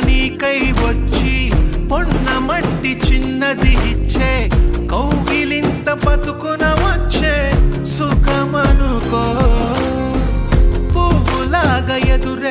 నీకై వచ్చి పొన్న మట్టి చిన్నది ఇచ్చే కౌగిలింత బతుకున వచ్చే సుఖమనుకో పువ్వులాగా ఎదురే